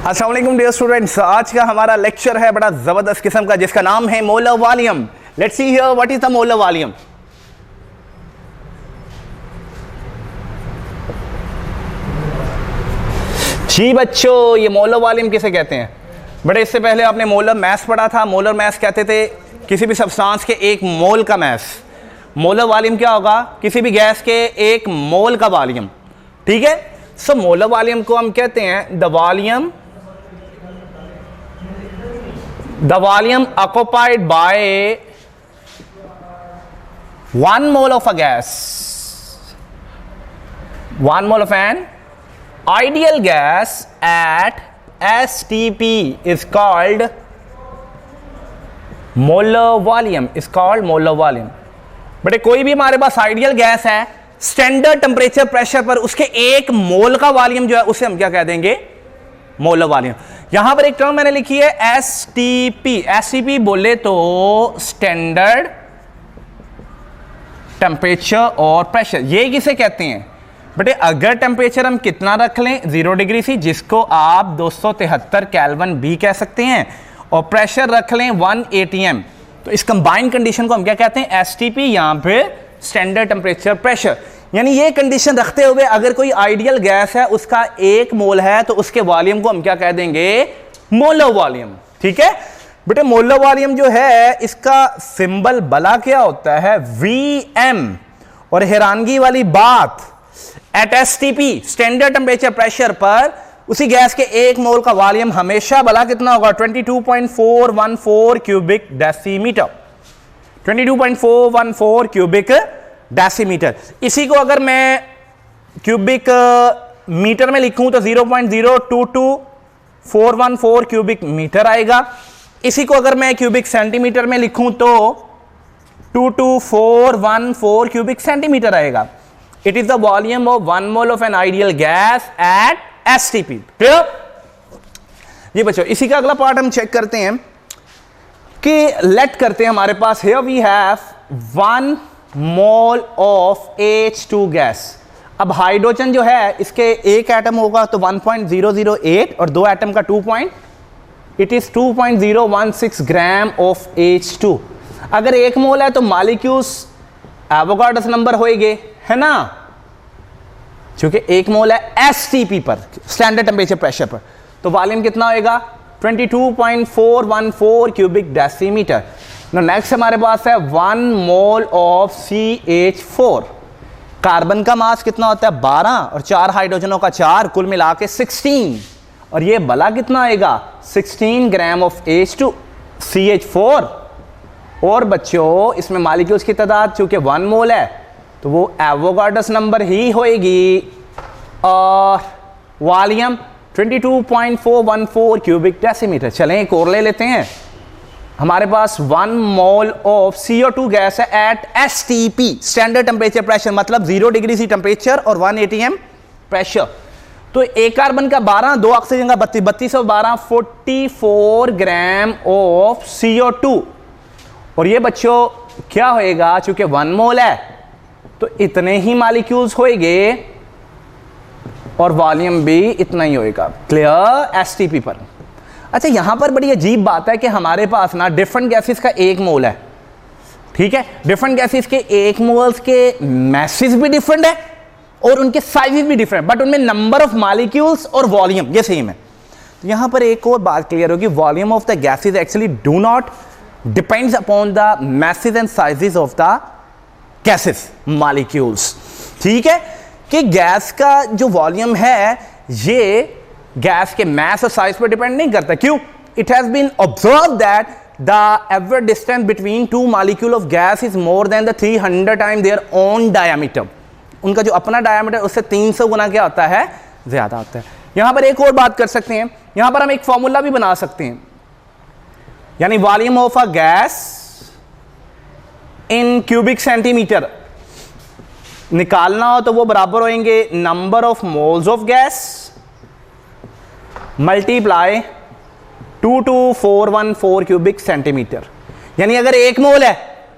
अस्सलाम वालेकुम dear students, आज का हमारा लेक्चर है बड़ा जबरदस्त किस्म का जिसका नाम है molar volume. Let's see here what is the molar volume. जी बच्चों, ये मोलर वॉल्यूम किसे कहते हैं? बड़े इससे पहले आपने मोलर मैस पढ़ा था। मोलर मैस कहते थे किसी भी सब्सटेंस के एक मोल का मैस। मोलर वॉल्यूम क्या होगा? किसी भी गैस के एक मोल का वॉल्यूम। ठीक है, सो मोलर वॉल्यूम को हम कहते हैं the volume occupied by 1 mole of a gas, 1 mole of an ideal gas at STP is called molar volume, is called molar volume। बटे कोई भी हमारे पास आइडियल गैस है, स्टैंडर्ड टेम्परेचर प्रेशर पर उसके एक मोल का वॉल्यूम जो है उसे हम क्या कह देंगे? Molar volume. यहां पर एक टर्म मैंने लिखी है एसटीपी। एसटीपी बोले तो स्टैंडर्ड टेम्परेचर और प्रेशर। ये किसे कहते हैं बेटे? अगर टेम्परेचर हम कितना रख लें 0 डिग्री सी, जिसको आप 273 केल्विन भी कह सकते हैं, और प्रेशर रख लें 1 atm, तो इस कंबाइन कंडीशन को हम क्या कहते हैं? एसटीपी, यहां पे स्टैंडर्ड टेम्परेचर प्रेशर। यानी ये कंडीशन रखते हुए अगर कोई आइडियल गैस है उसका 1 मोल है तो उसके वॉल्यूम को हम क्या कह देंगे? Molar volume. ठीक है बेटे, मोलर वॉल्यूम जो है इसका सिंबल भला क्या होता है? Vm। और हैरानगी वाली बात, at STP standard temperature pressure पर उसी गैस के 1 मोल का वॉल्यूम हमेशा भला कितना होगा? 22.414 क्यूबिक डेसीमीटर। 22.414 cubic decimetre. इसी को अगर मैं क्यूबिक मीटर में लिखूं तो 0.022414 क्यूबिक मीटर आएगा। इसी को अगर मैं क्यूबिक सेंटीमीटर में लिखूं तो 22414 क्यूबिक सेंटीमीटर आएगा। It is the volume of 1 mole of an ideal gas at STP. Clear? जी बच्चों, इसी का अगला पार्ट हम चेक करते हैं कि लेट करते हैं हमारे पास here we have 1 mole of H2 gas. अब हाइड्रोजन जो है इसके एक एटम होगा तो 1.008 और 2 एटम का 2.016 ग्राम ऑफ H2। अगर 1 मोल है तो मॉलिक्यूल्स एवोगाड्रोस नंबर होएंगे, है ना? क्योंकि 1 मोल है एसटीपी पर, स्टैंडर्ड टेम्परेचर प्रेशर पर, तो वॉल्यूम कितना होएगा? 22.414 क्यूबिक डेसीमीटर। नेक्स्ट हमारे पास है 1 मोल ऑफ CH4। कार्बन का मास कितना होता है? 12 और 4 हाइड्रोजनों का 4, कुल मिला के 16। और ये भला कितना आएगा? 16 ग्राम ऑफ H2 CH4। और बच्चों इसमें मॉलिक्यूल्स की तादाद चूंकि 1 मोल है तो वो एवोगाड्रोस नंबर ही होएगी, और वॉल्यूम 22.414 क्यूबिक डेसीमीटर। चलें एक और ले लेते हैं। हमारे पास 1 मोल ऑफ CO2 गैस है at STP standard temperature pressure, मतलब 0 डिग्री सी टेम्परेचर और 1 atm प्रेशर। तो एक कार्बन का 12, 2 ऑक्सीजन का 32, 32 और 12 44 ग्राम ऑफ CO2। और ये बच्चों क्या होएगा? चूंकि 1 मोल है तो इतने ही मॉलिक्यूल्स होएंगे और वॉल्यूम भी इतना ही होएगा। क्लियर? STP पर। अच्छा, यहां पर बड़ी अजीब बात है कि हमारे पास ना डिफरेंट गैसेस का 1 मोल है। ठीक है, डिफरेंट गैसेस के 1 मोल्स के मैसेज भी डिफरेंट है और उनके साइजेस भी डिफरेंट, बट उनमें नंबर ऑफ मॉलिक्यूल्स और वॉल्यूम ये सेम है। तो यहां पर एक और बात क्लियर होगी, volume of the gases actually do not depends upon the message and sizes of the gases molecules. ठीक है, कि गैस का जो वॉल्यूम है ये गैस के मास और साइज पर डिपेंड नहीं करता। क्यों? It has been observe that the average distance between 2 molecule of gas is more than the 300 time their own diameter. उनका जो अपना डायमीटर उससे 300 गुना क्या होता है? ज्यादा होता है। यहां पर एक और बात कर सकते हैं, यहां पर हम एक फॉर्मूला भी बना सकते हैं, यानी volume of a gas in cubic centimetre निकालना हो तो वो बराबर होंगे number of moles of gas multiply 22414 cubic centimetre. यानी अगर 1 मोल है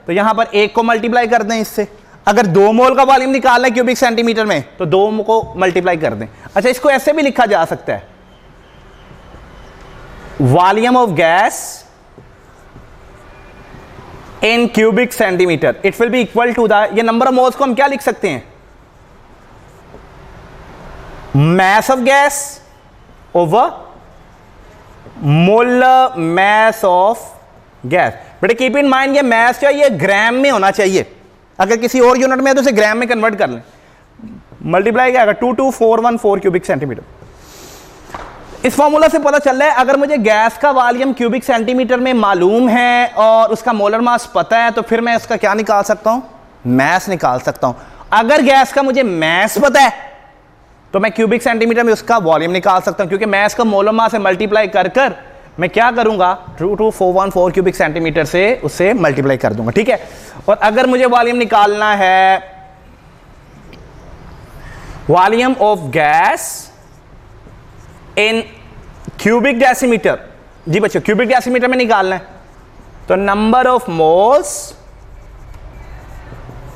तो यहां पर 1 को मल्टीप्लाई कर दें इससे, अगर 2 मोल का वॉल्यूम निकालना है क्यूबिक सेंटीमीटर में तो 2 को मल्टीप्लाई कर दें। अच्छा, इसको ऐसे भी लिखा जा सकता है, volume of gas in cubic centimetre, it will be equal to the, ये नंबर ऑफ मोल्स को हम क्या लिख सकते हैं, mass of gas over molar mass of gas। बेटे कीप इन माइंड ये mass जो है ये ग्राम में होना चाहिए, अगर किसी और यूनिट में है तो उसे ग्राम में कन्वर्ट कर लें, मल्टीप्लाई क्या आएगा 22414 क्यूबिक सेंटीमीटर। इस फॉर्मूला से पता चल रहा है अगर मुझे गैस का वॉल्यूम क्यूबिक सेंटीमीटर में मालूम है और उसका मोलर मास पता है तो फिर मैं उसका क्या निकाल सकता हूं, मैस निकाल सकता हूं। अगर गैस का मुझे मैस पता है तो मैं क्यूबिक सेंटीमीटर में उसका वॉल्यूम निकाल सकता हूं, क्योंकि मैस का मोलर मास से मल्टीप्लाई कर कर मैं क्या करूंगा 22414 क्यूबिक सेंटीमीटर से उससे मल्टीप्लाई कर दूंगा, ठीक है। और अगर मुझे वॉल्यूम निकालना है, volume of gas in cubic decimetre, जी बच्चों क्यूबिक डेसीमीटर में निकालना है, तो number of moles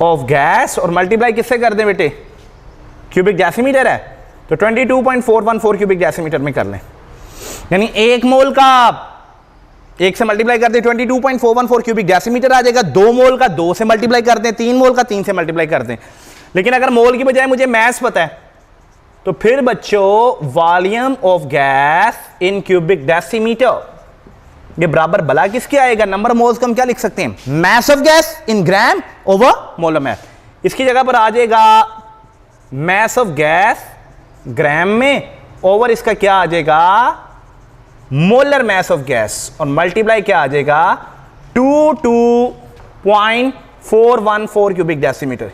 of gas और मल्टीप्लाई किससे कर दें बेटे, क्यूबिक डेसीमीटर है तो 22.414 क्यूबिक डेसीमीटर में कर लें, यानी एक मोल का एक से मल्टीप्लाई कर दें 22.414 क्यूबिक डेसीमीटर आ जाएगा, 2 मोल का 2 से मल्टीप्लाई कर दें, 3 मोल का 3 से मल्टीप्लाई कर दें। लेकिन अगर मोल की बजाय मुझे मैस पता है तो फिर बच्चों volume of gas in cubic decimetre ये बराबर भला किसके आएगा, नंबर ऑफ मोल्स को हम क्या लिख सकते हैं, mass of gas in gram over molar mass. इसकी जगह पर आ जाएगा मैस ऑफ गैस ग्राम में ओवर इसका क्या आ जाएगा मोलर मैस ऑफ गैस, और मल्टीप्लाई क्या आ जाएगा 22.414 क्यूबिक डेसीमीटर।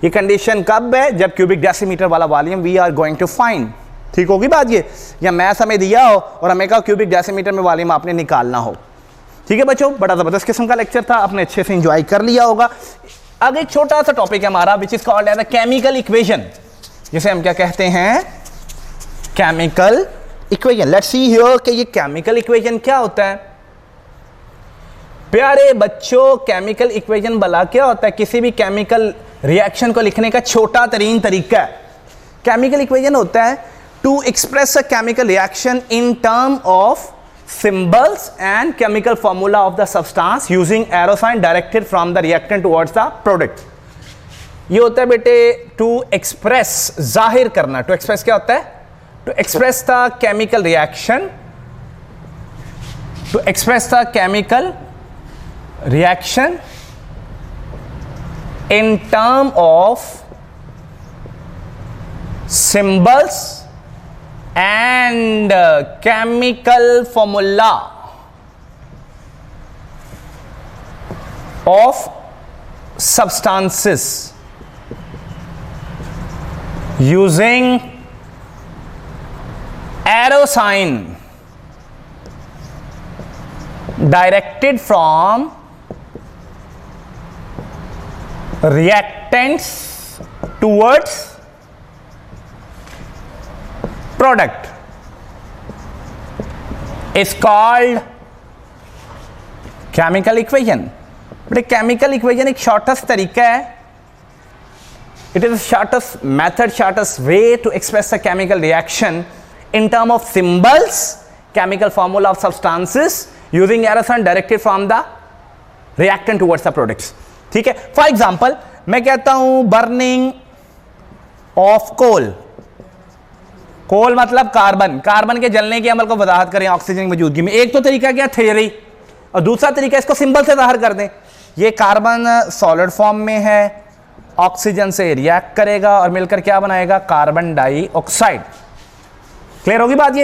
ये कंडीशन कब है, जब क्यूबिक डेसीमीटर वाला volume we are going to find, ठीक होगी बात ये, या मैस हमें दिया हो और हमें कहा क्यूबिक डेसीमीटर में वॉल्यूम आपने निकालना हो, ठीक है बच्चों। बड़ा जबरदस्त किस्म का लेक्चर था, आपने अच्छे से एंजॉय कर लिया होगा। अब एक छोटा सा टॉपिक है हमारा which is called as the chemical equation, जिसे हम क्या कहते हैं, chemical equation. Let's see here कि ये केमिकल इक्वेशन क्या होता है। प्यारे बच्चों केमिकल इक्वेशन भला क्या होता है, किसी भी केमिकल रिएक्शन को लिखने का छोटा तरीन तरीका है। केमिकल इक्वेशन होता है to express a chemical reaction in term of symbols and chemical formula of the substance using arrow sign directed from the reactant towards the product। ये होता है बेटे टू एक्सप्रेस, जाहिर करना। टू एक्सप्रेस क्या होता है, to express the chemical reaction, to express the chemical reaction in term of symbols and chemical formula of substances using arrow sign directed from reactants towards product is called chemical equation। But chemical equation एक shortest तरीका है, it is shortest method, shortest way to express a chemical reaction in term of symbols, chemical formula of substances using arrow sign directed from the reactant towards the products, ठीक है। For example मैं कहता हूं burning of coal, कोल मतलब carbon, carbon के जलने के अमल को वजाहत करें ऑक्सीजन की मौजूदगी में। एक तो तरीका क्या थ्योरी, और दूसरा तरीका इसको सिंबल से जाहिर कर दें। ये कार्बन सॉलिड फॉर्म में है, ऑक्सीजन से रिएक्ट करेगा और मिलकर क्या बनाएगा, कार्बन डाइऑक्साइड। क्लियर होगी बात।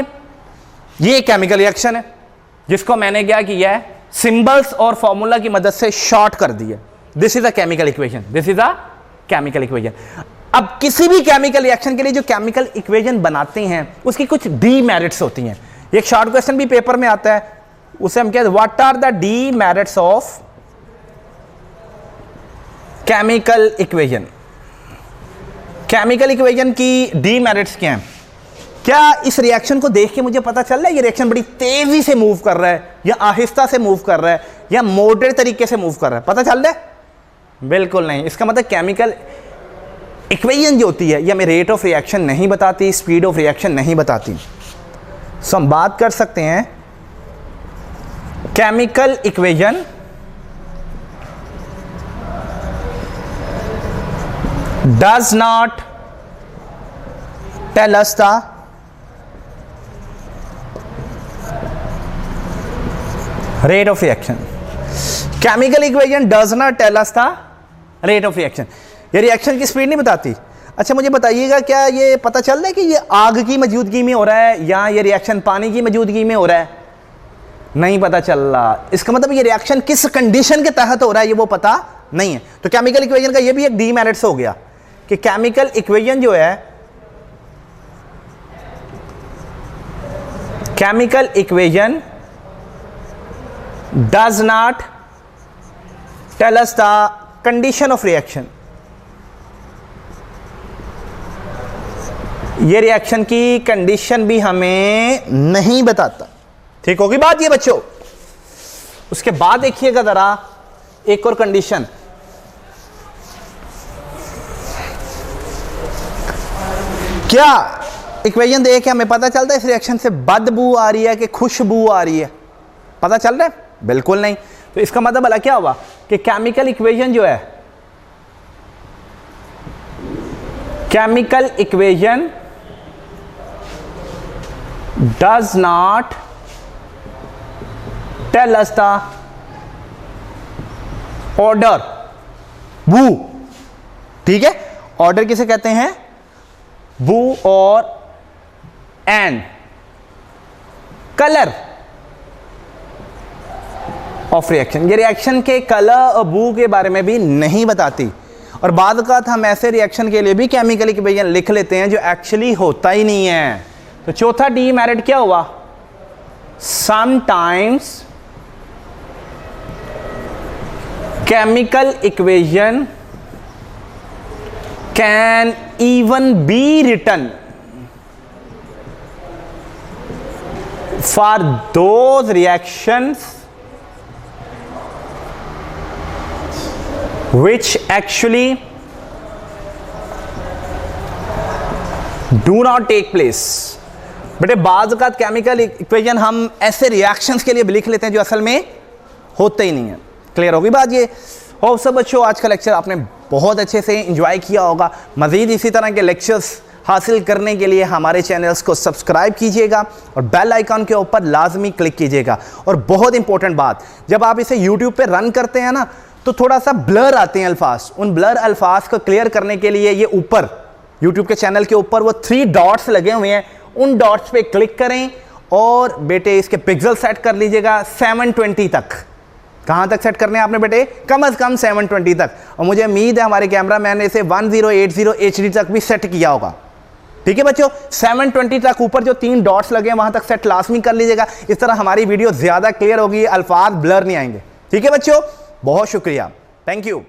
ये केमिकल रिएक्शन है जिसको मैंने क्या किया है, सिंबल्स और फॉर्मूला की मदद से शॉर्ट कर दिया। This is a chemical equation, this is a chemical equation. अब किसी भी केमिकल रिएक्शन के लिए जो केमिकल इक्वेशन बनाते हैं उसकी कुछ डीमेरिट्स होती हैं। एक शॉर्ट क्वेश्चन भी पेपर में आता है, उसे हम कहते हैं what are the demerits of chemical equation. Chemical equation की डीमेरिट्स क्या हैं? क्या इस रिएक्शन को देख के मुझे पता चल रहा है ये रिएक्शन बड़ी तेजी से मूव कर रहा है या आहिस्ता से मूव कर रहा है या मॉडरेट तरीके से मूव कर रहा है, पता चल रहा है? बिल्कुल नहीं। इसका मतलब केमिकल इक्वेशन जो होती है ये हमें रेट ऑफ रिएक्शन नहीं बताती, स्पीड ऑफ रिएक्शन नहीं बताती। सो हम बात कर सकते हैं chemical equation does not tell us the rate of reaction. Chemical equation does not tell us the rate of reaction. ये रिएक्शन की स्पीड नहीं बताती। अच्छा मुझे बताइएगा, क्या ये पता चल रहा है कि ये आग की मौजूदगी में हो रहा है या ये रिएक्शन पानी की मौजूदगी में हो रहा है? नहीं पता चल रहा। इसका मतलब ये रिएक्शन किस कंडीशन के तहत हो रहा है ये वो पता नहीं है। तो केमिकल इक्वेशन का ये भी एक डीमेरिट्स हो गया कि केमिकल इक्वेशन जो है, chemical equation does not tell us the condition of reaction. ये रिएक्शन की कंडीशन भी हमें नहीं बताता। ठीक होगी बात ये बच्चों। उसके बाद देखिएगा जरा एक और कंडीशन, क्या इक्वेशन देख के हमें पता चलता है इस रिएक्शन से बदबू आ रही है कि खुशबू आ रही है? पता चल रहा है? बिल्कुल नहीं। तो इसका मतलब भला क्या हुआ कि केमिकल इक्वेशन जो है, chemical equation does not tell us the odour बू। ठीक है, ऑर्डर किसे कहते हैं? बू और एंड कलर ऑफ रिएक्शन। ये रिएक्शन के कलर और बू के बारे में भी नहीं बताती। और बाद का हम ऐसे रिएक्शन के लिए भी केमिकल इक्वेशन लिख लेते हैं जो एक्चुअली होता ही नहीं है। तो चौथा डीमेरिट क्या हुआ? Sometimes chemical equation can even be written for those reactions which actually do not take place। बेटे बाज़ का केमिकल इक्वेशन हम ऐसे रिएक्शंस के लिए भी लिख लेते हैं जो असल में होते ही नहीं है। क्लियर होगी बात ये? और सब बच्चों आज का लेक्चर आपने बहुत अच्छे से एंजॉय किया होगा। मज़ीद इसी तरह के लेक्चर्स हासिल करने के लिए हमारे चैनल्स को सब्सक्राइब कीजिएगा और बेल आइकन के ऊपर लाजमी क्लिक कीजिएगा। और बहुत इंपॉर्टेंट बात, जब आप इसे यूट्यूब पे रन करते हैं ना तो थोड़ा सा ब्लर आते हैं अल्फाज। उन ब्लर अल्फाज को क्लियर करने के लिए ये ऊपर यूट्यूब के चैनल के ऊपर वो 3 डॉट्स लगे हुए हैं, उन डॉट्स पे क्लिक करें और बेटे इसके पिक्सल सेट कर लीजिएगा 720 तक। कहाँ तक सेट करने हैं आपने बेटे? कम से कम 720 तक। और मुझे उम्मीद है हमारे कैमरामैन ने इसे 1080 HD तक भी सेट किया होगा। ठीक है बच्चों, 720 तक ऊपर जो 3 डॉट्स लगे हैं वहां तक सेट लाजमी कर लीजिएगा। इस तरह हमारी वीडियो ज्यादा क्लियर होगी, अल्फाज ब्लर नहीं आएंगे। ठीक है बच्चों, बहुत शुक्रिया, थैंक यू।